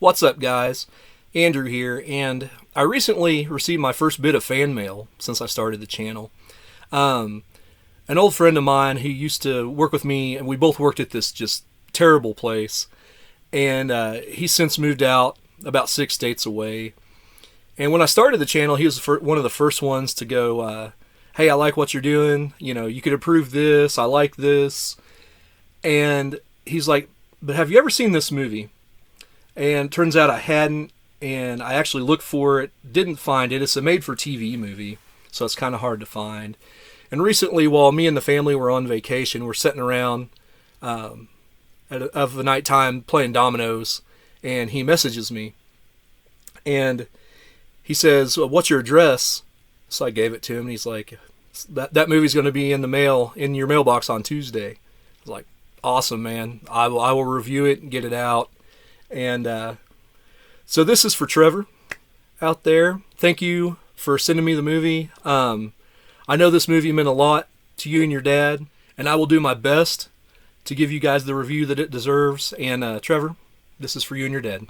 What's up, guys? Andrew here, and I recently received my first bit of fan mail since I started the channel. Um, an old friend of mine who used to work with me, and we both worked at this just terrible place, and he's since moved out about 6 states away. And when I started the channel, he was one of the first ones to go, hey, I like what you're doing. You know, you could improve this. I like this. And he's like, but have you ever seen this movie? And turns out I hadn't, and I actually looked for it, didn't find it. It's a made-for-TV movie, so it's kind of hard to find. And recently, while me and the family were on vacation, we're sitting around of the nighttime playing dominoes, and he messages me. And he says, well, what's your address? So I gave it to him, and he's like, that movie's going to be in the mail, in your mailbox on Tuesday. I was like, awesome, man. I will review it and get it out. And so this is for Trevor out there. Thank you for sending me the movie. I know this movie meant a lot to you and your dad, and I will do my best to give you guys the review that it deserves. And Trevor, this is for you and your dad.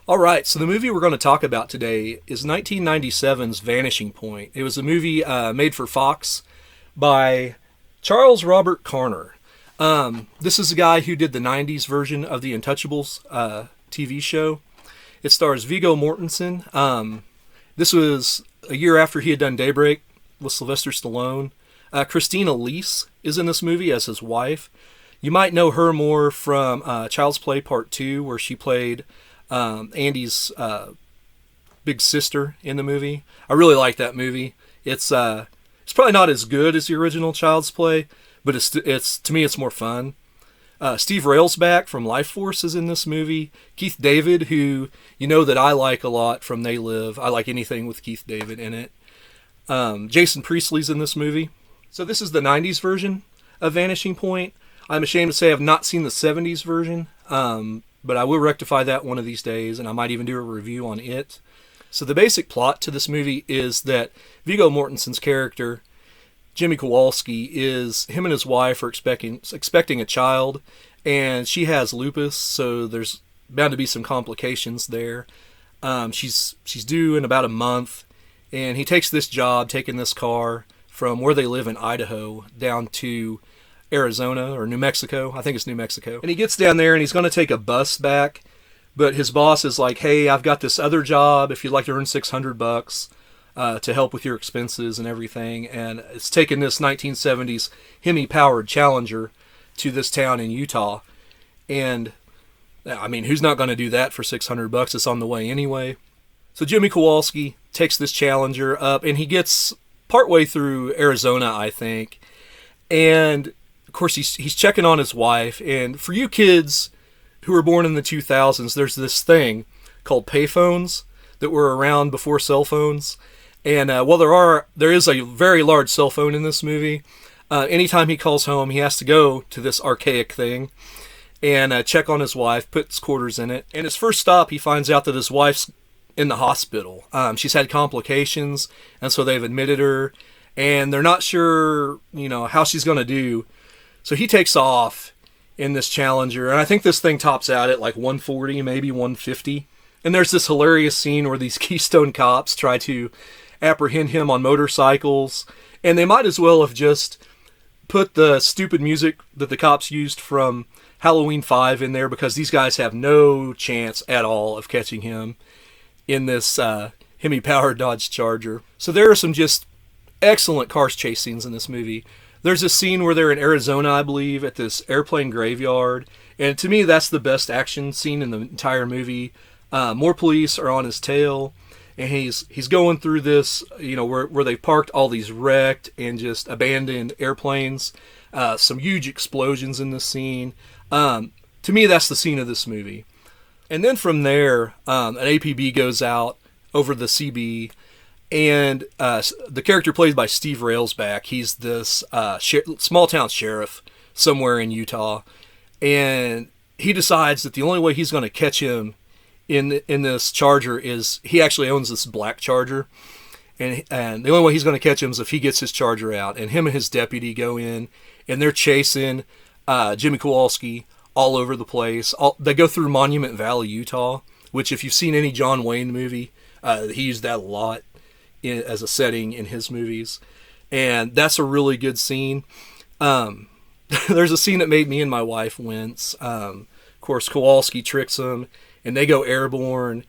Alright, so the movie we're going to talk about today is 1997's Vanishing Point. It was a movie made for Fox by Charles Robert Carner. This is a guy who did the 90s version of the Untouchables TV show. It stars Viggo Mortensen. This was a year after he had done Daybreak with Sylvester Stallone. Christina Leese is in this movie as his wife. You might know her more from Child's Play Part 2, where she played Andy's big sister in the movie. I really like that movie. It's probably not as good as the original Child's Play, but it's to me it's more fun. Steve Railsback from Life Force is in this movie. Keith David, who you know that I like a lot from They Live. I like anything with Keith David in it. Jason Priestley's in this movie. So this is the 90s version of Vanishing Point. I'm ashamed to say I've not seen the 70s version. But I will rectify that one of these days, and I might even do a review on it. So the basic plot to this movie is that Viggo Mortensen's character, Jimmy Kowalski, him and his wife are expecting a child, and she has lupus, so there's bound to be some complications there. She's due in about a month, and he takes this job, taking this car from where they live in Idaho down to Arizona or New Mexico. I think it's New Mexico. And he gets down there and he's going to take a bus back, but his boss is like, hey, I've got this other job if you'd like to earn $600 to help with your expenses and everything. And it's taken this 1970s Hemi-powered Challenger to this town in Utah. And I mean, who's not going to do that for $600? It's on the way anyway. So Jimmy Kowalski takes this Challenger up, and he gets partway through Arizona, I think. And of course, he's checking on his wife, and for you kids who were born in the 2000s, there's this thing called payphones that were around before cell phones. And while there is a very large cell phone in this movie, anytime he calls home, he has to go to this archaic thing and check on his wife, put his quarters in it. And his first stop, he finds out that his wife's in the hospital. She's had complications, and so they've admitted her, and they're not sure, how she's going to do. So he takes off in this Challenger, and I think this thing tops out at like 140, maybe 150. And there's this hilarious scene where these Keystone cops try to apprehend him on motorcycles, and they might as well have just put the stupid music that the cops used from Halloween 5 in there, because these guys have no chance at all of catching him in this Hemi-powered Dodge Charger. So there are some just excellent car chase scenes in this movie. There's a scene where they're in Arizona, I believe, at this airplane graveyard. And to me, that's the best action scene in the entire movie. More police are on his tail. And he's going through this, where they parked all these wrecked and just abandoned airplanes. Some huge explosions in this scene. To me, that's the scene of this movie. And then from there, an APB goes out over the CB. And the character played by Steve Railsback, he's this small town sheriff somewhere in Utah. And he decides that the only way he's going to catch him in this Charger is he actually owns this black Charger. And the only way he's going to catch him is if he gets his Charger out. And him and his deputy go in, and they're chasing Jimmy Kowalski all over the place. They go through Monument Valley, Utah, which if you've seen any John Wayne movie, he used that a lot as a setting in his movies. And that's a really good scene. There's a scene that made me and my wife wince. Of course, Kowalski tricks him, and they go airborne.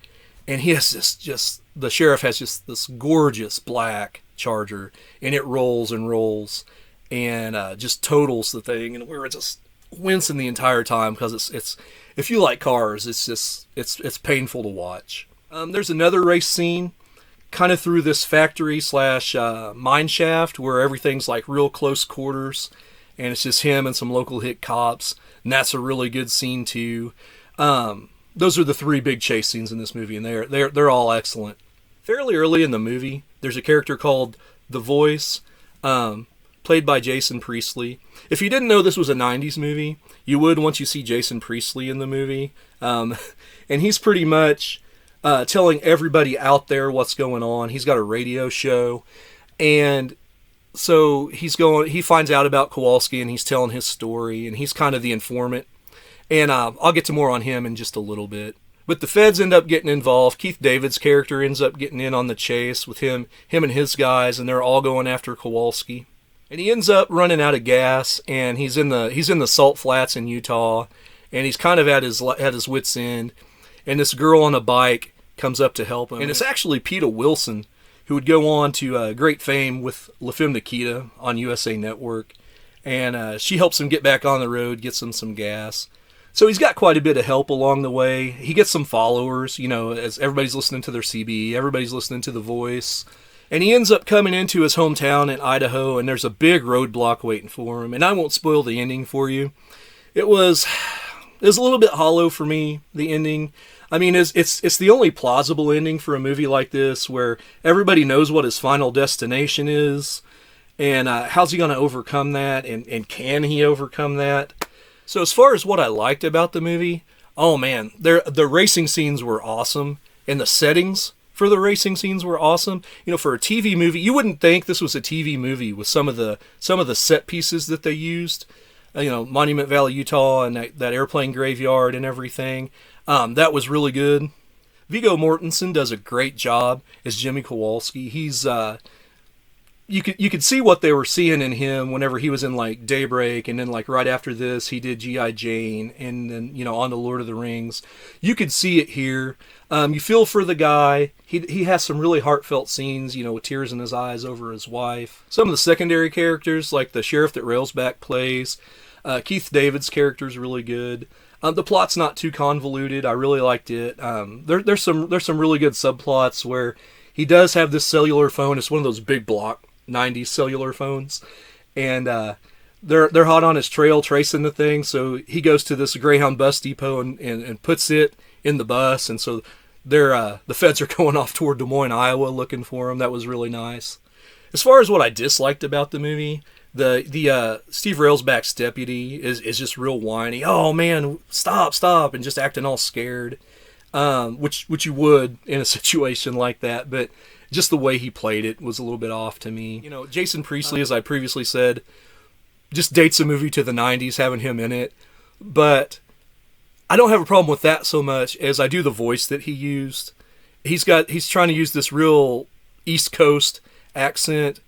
And he has the sheriff has just this gorgeous black Charger, and it rolls and rolls, and just totals the thing, and we're just wincing the entire time because it's if you like cars, it's painful to watch. There's another race scene, kind of through this factory / mine shaft where everything's like real close quarters, and it's just him and some local hit cops, and that's a really good scene too. Those are the 3 big chase scenes in this movie, and they're all excellent. Fairly early in the movie, there's a character called The Voice, played by Jason Priestley. If you didn't know this was a 90s movie, you would once you see Jason Priestley in the movie. And he's pretty much telling everybody out there what's going on. He's got a radio show, and so he finds out about Kowalski, and he's telling his story, and he's kind of the informant. And I'll get to more on him in just a little bit. But the feds end up getting involved. Keith David's character ends up getting in on the chase with him and his guys, and they're all going after Kowalski. And he ends up running out of gas, and he's in the salt flats in Utah, and he's kind of at his wit's end. And this girl on a bike comes up to help him, and it's actually Peta Wilson, who would go on to great fame with La Femme Nikita on USA Network, and she helps him get back on the road, gets him some gas. So he's got quite a bit of help along the way. He gets some followers, as everybody's listening to their CB, everybody's listening to The Voice. And he ends up coming into his hometown in Idaho, and there's a big roadblock waiting for him. And I won't spoil the ending for you. It was a little bit hollow for me, the ending. I mean, it's the only plausible ending for a movie like this, where everybody knows what his final destination is, and how's he going to overcome that, and can he overcome that? So as far as what I liked about the movie, oh man, the racing scenes were awesome, and the settings for the racing scenes were awesome. For a TV movie, you wouldn't think this was a TV movie with some of the set pieces that they used. Monument Valley, Utah, and that airplane graveyard and everything. That was really good. Viggo Mortensen does a great job as Jimmy Kowalski. He's you could see what they were seeing in him whenever he was in like Daybreak, and then like right after this he did G.I. Jane, and then on to Lord of the Rings. You could see it here. You feel for the guy. He has some really heartfelt scenes, with tears in his eyes over his wife. Some of the secondary characters, like the sheriff that Railsback plays, Keith David's character is really good. The plot's not too convoluted. I really liked it. There's some really good subplots where he does have this cellular phone. It's one of those big block 90s cellular phones, and they're hot on his trail tracing the thing. So he goes to this Greyhound bus depot and puts it in the bus, and so the feds are going off toward Des Moines, Iowa, looking for him. That was really nice. As far as what I disliked about the movie, the Steve Railsback's deputy is just real whiny. Oh man, stop, and just acting all scared, which you would in a situation like that, but just the way he played it was a little bit off to me. Jason Priestley, as I previously said, just dates a movie to the 90s, having him in it. But I don't have a problem with that so much as I do the voice that he used. He's trying to use this real East Coast accent,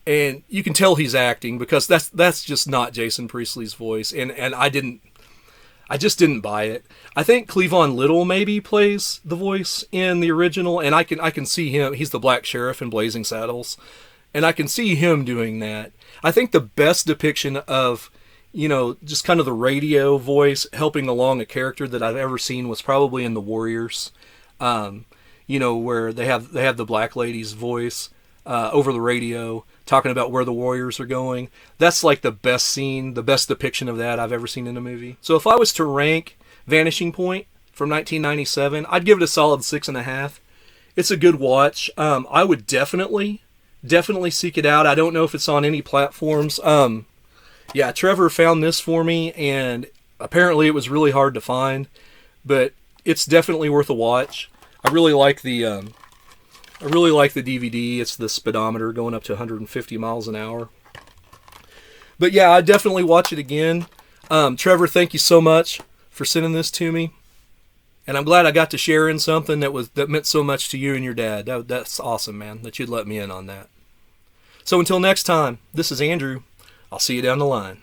and you can tell he's acting because that's just not Jason Priestley's voice, and I just didn't buy it. I think Cleavon Little maybe plays the voice in the original, and I can see him. He's the black sheriff in Blazing Saddles, and I can see him doing that. I think the best depiction of, just kind of the radio voice helping along a character that I've ever seen was probably in The Warriors, where they have the black lady's voice over the radio talking about where the Warriors are going. That's like the best scene, the best depiction of that I've ever seen in a movie. So if I was to rank Vanishing Point from 1997, I'd give it a solid 6.5. It's a good watch. I would definitely seek it out. I don't know if it's on any platforms. Trevor found this for me, and Apparently, it was really hard to find, but it's definitely worth a watch. I really like the DVD. It's the speedometer going up to 150 miles an hour. But yeah, I definitely watch it again. Trevor, thank you so much for sending this to me, and I'm glad I got to share in something that meant so much to you and your dad. That's awesome, man, that you'd let me in on that. So until next time, this is Andrew. I'll see you down the line.